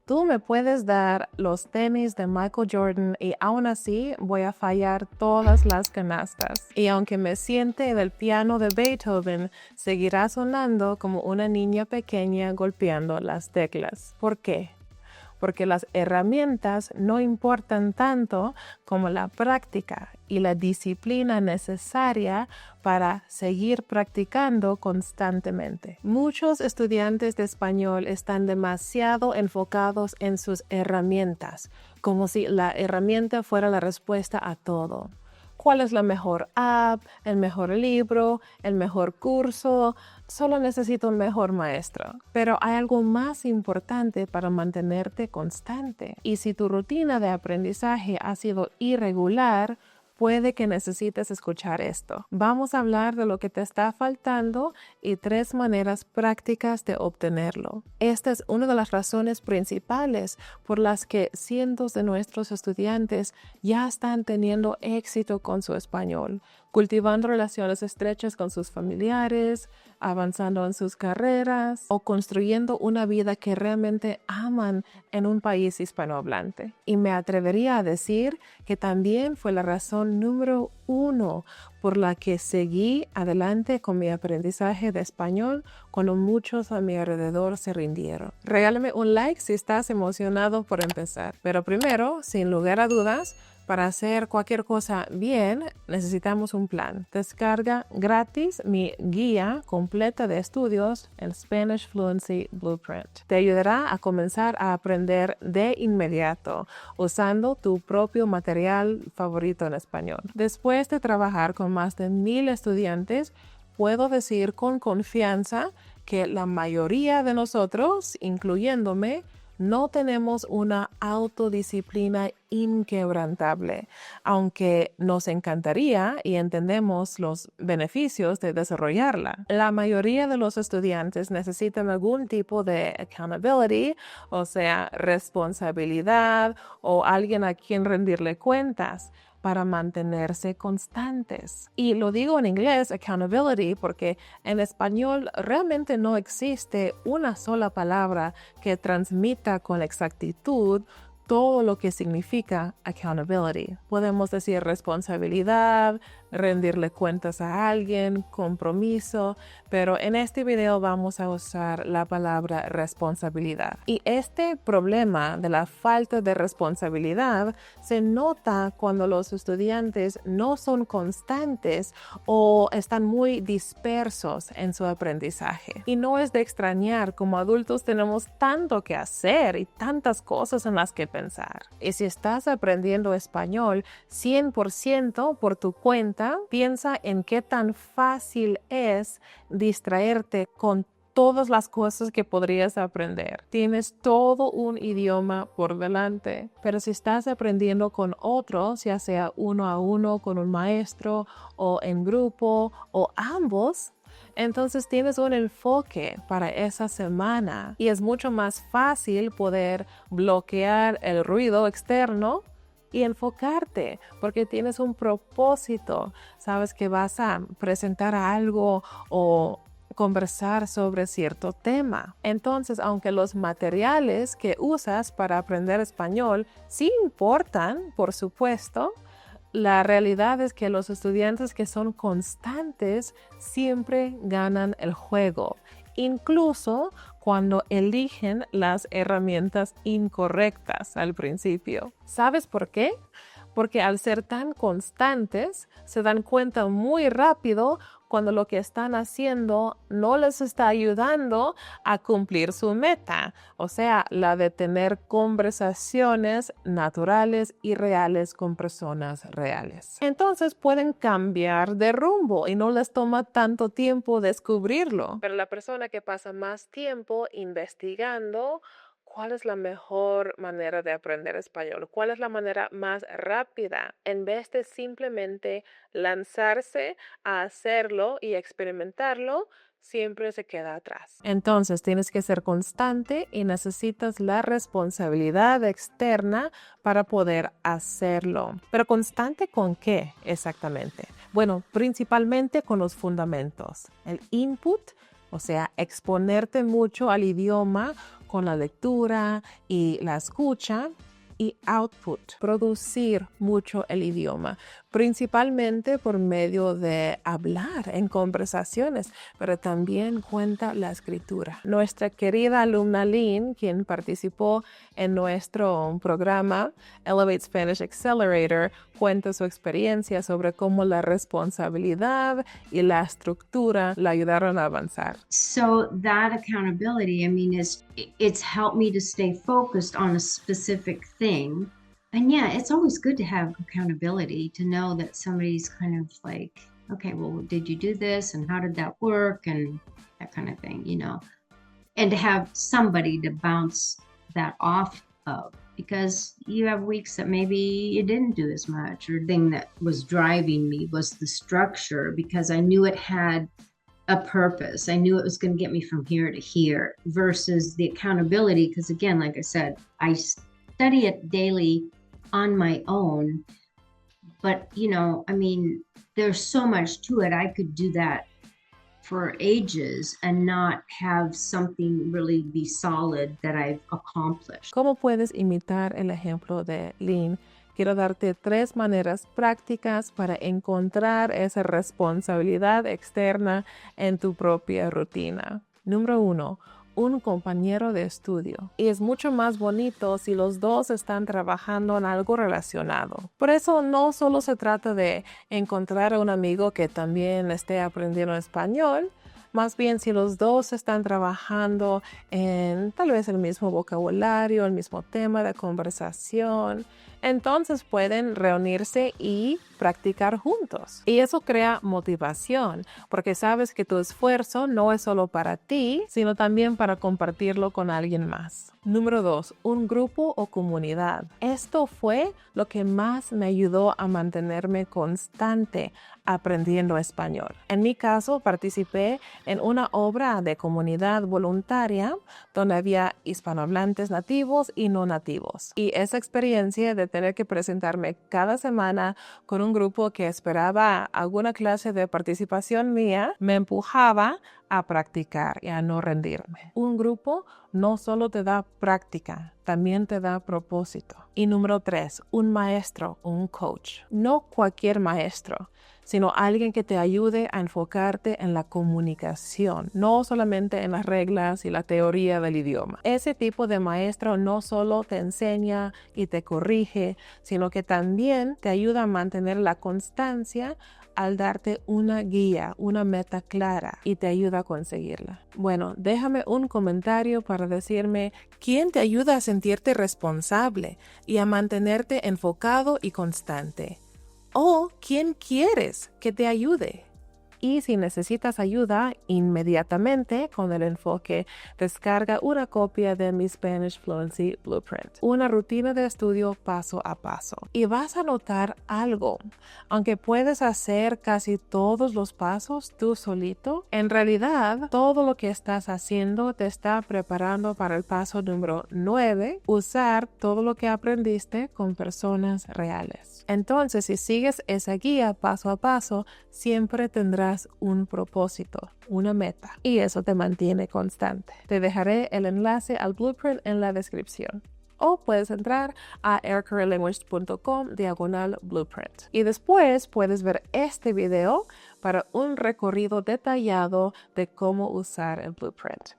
Tú me puedes dar los tenis de Michael Jordan y aún así voy a fallar todas las canastas. Y aunque me siente en el piano de Beethoven, seguirá sonando como una niña pequeña golpeando las teclas. ¿Por qué? Porque las herramientas no importan tanto como la práctica y la disciplina necesaria para seguir practicando constantemente. Muchos estudiantes de español están demasiado enfocados en sus herramientas, como si la herramienta fuera la respuesta a todo. ¿Cuál es la mejor app, el mejor libro, el mejor curso? Solo necesito un mejor maestro. Pero hay algo más importante para mantenerte constante. Y si tu rutina de aprendizaje ha sido irregular, puede que necesites escuchar esto. Vamos a hablar de lo que te está faltando y 3 maneras prácticas de obtenerlo. Esta es una de las razones principales por las que cientos de nuestros estudiantes ya están teniendo éxito con su español, cultivando relaciones estrechas con sus familiares, avanzando en sus carreras o construyendo una vida que realmente aman en un país hispanohablante. Y me atrevería a decir que también fue la razón número 1 por la que seguí adelante con mi aprendizaje de español cuando muchos a mi alrededor se rindieron. Regálame un like si estás emocionado por empezar. Pero primero, sin lugar a dudas, para hacer cualquier cosa bien, necesitamos un plan. Descarga gratis mi guía completa de estudios, el Spanish Fluency Blueprint. Te ayudará a comenzar a aprender de inmediato usando tu propio material favorito en español. Después de trabajar con más de 1000 estudiantes, puedo decir con confianza que la mayoría de nosotros, incluyéndome, no tenemos una autodisciplina inquebrantable, aunque nos encantaría y entendemos los beneficios de desarrollarla. La mayoría de los estudiantes necesitan algún tipo de accountability, o sea, responsabilidad o alguien a quien rendirle cuentas para mantenerse constantes. Y lo digo en inglés, accountability, porque en español realmente no existe una sola palabra que transmita con exactitud todo lo que significa accountability. Podemos decir responsabilidad, rendirle cuentas a alguien, compromiso, pero en este video vamos a usar la palabra responsabilidad. Y este problema de la falta de responsabilidad se nota cuando los estudiantes no son constantes o están muy dispersos en su aprendizaje. Y no es de extrañar, como adultos tenemos tanto que hacer y tantas cosas en las que pensar. Y si estás aprendiendo español 100% por tu cuenta, piensa en qué tan fácil es distraerte con todas las cosas que podrías aprender. Tienes todo un idioma por delante, pero si estás aprendiendo con otros, ya sea uno a uno con un maestro o en grupo o ambos, entonces tienes un enfoque para esa semana y es mucho más fácil poder bloquear el ruido externo y enfocarte porque tienes un propósito. Sabes que vas a presentar algo o conversar sobre cierto tema. Entonces, aunque los materiales que usas para aprender español sí importan, por supuesto, la realidad es que los estudiantes que son constantes siempre ganan el juego, incluso cuando eligen las herramientas incorrectas al principio. ¿Sabes por qué? Porque al ser tan constantes, se dan cuenta muy rápido cuando lo que están haciendo no les está ayudando a cumplir su meta, o sea, la de tener conversaciones naturales y reales con personas reales. Entonces pueden cambiar de rumbo y no les toma tanto tiempo descubrirlo. Pero la persona que pasa más tiempo investigando ¿cuál es la mejor manera de aprender español? ¿Cuál es la manera más rápida? En vez de simplemente lanzarse a hacerlo y experimentarlo, siempre se queda atrás. Entonces tienes que ser constante y necesitas la responsabilidad externa para poder hacerlo. ¿Pero constante con qué exactamente? Bueno, principalmente con los fundamentos. El input, o sea, exponerte mucho al idioma con la lectura y la escucha. Y output, producir mucho el idioma, principalmente por medio de hablar en conversaciones, pero también cuenta la escritura. Nuestra querida alumna Lynn, quien participó en nuestro programa Elevate Spanish Accelerator, cuenta su experiencia sobre cómo la responsabilidad y la estructura la ayudaron a avanzar. So that accountability, I mean, it's helped me to stay focused on a specific thing. And yeah, it's always good to have accountability, to know that somebody's kind of like, okay, well, did you do this? And how did that work? And that kind of thing, you know, and to have somebody to bounce that off of, because you have weeks that maybe you didn't do as much, or the thing that was driving me was the structure, because I knew it had a purpose. I knew it was going to get me from here to here, versus the accountability. Because again, like I said, I study it daily on my own. But, you know, I mean, there's so much to it. I could do that for ages and not have something really be solid that I've accomplished. ¿Cómo puedes imitar el ejemplo de Lynn? Quiero darte 3 maneras prácticas para encontrar esa responsabilidad externa en tu propia rutina. Número 1, un compañero de estudio. Y es mucho más bonito si los dos están trabajando en algo relacionado. Por eso no solo se trata de encontrar a un amigo que también esté aprendiendo español, más bien si los dos están trabajando en tal vez el mismo vocabulario, el mismo tema de conversación, entonces pueden reunirse y practicar juntos. Y eso crea motivación, porque sabes que tu esfuerzo no es solo para ti, sino también para compartirlo con alguien más. Número 2, un grupo o comunidad. Esto fue lo que más me ayudó a mantenerme constante aprendiendo español. En mi caso, participé en una obra de comunidad voluntaria donde había hispanohablantes nativos y no nativos. Y esa experiencia de tener que presentarme cada semana con un grupo que esperaba alguna clase de participación mía me empujaba a practicar y a no rendirme. Un grupo no solo te da práctica, también te da propósito. Y número 3, un maestro, un coach. No cualquier maestro, sino alguien que te ayude a enfocarte en la comunicación, no solamente en las reglas y la teoría del idioma. Ese tipo de maestro no solo te enseña y te corrige, sino que también te ayuda a mantener la constancia al darte una guía, una meta clara, y te ayuda a conseguirla. Bueno, déjame un comentario para decirme quién te ayuda a sentirte responsable y a mantenerte enfocado y constante. O quién quieres que te ayude. Y si necesitas ayuda inmediatamente con el enfoque, descarga una copia de mi Spanish Fluency Blueprint, una rutina de estudio paso a paso. Y vas a notar algo. Aunque puedes hacer casi todos los pasos tú solito, en realidad todo lo que estás haciendo te está preparando para el paso número 9, usar todo lo que aprendiste con personas reales. Entonces, si sigues esa guía paso a paso, siempre tendrás un propósito, una meta, y eso te mantiene constante. Te dejaré el enlace al blueprint en la descripción. O puedes entrar a aircareerlanguage.com/blueprint. Y después puedes ver este video para un recorrido detallado de cómo usar el blueprint.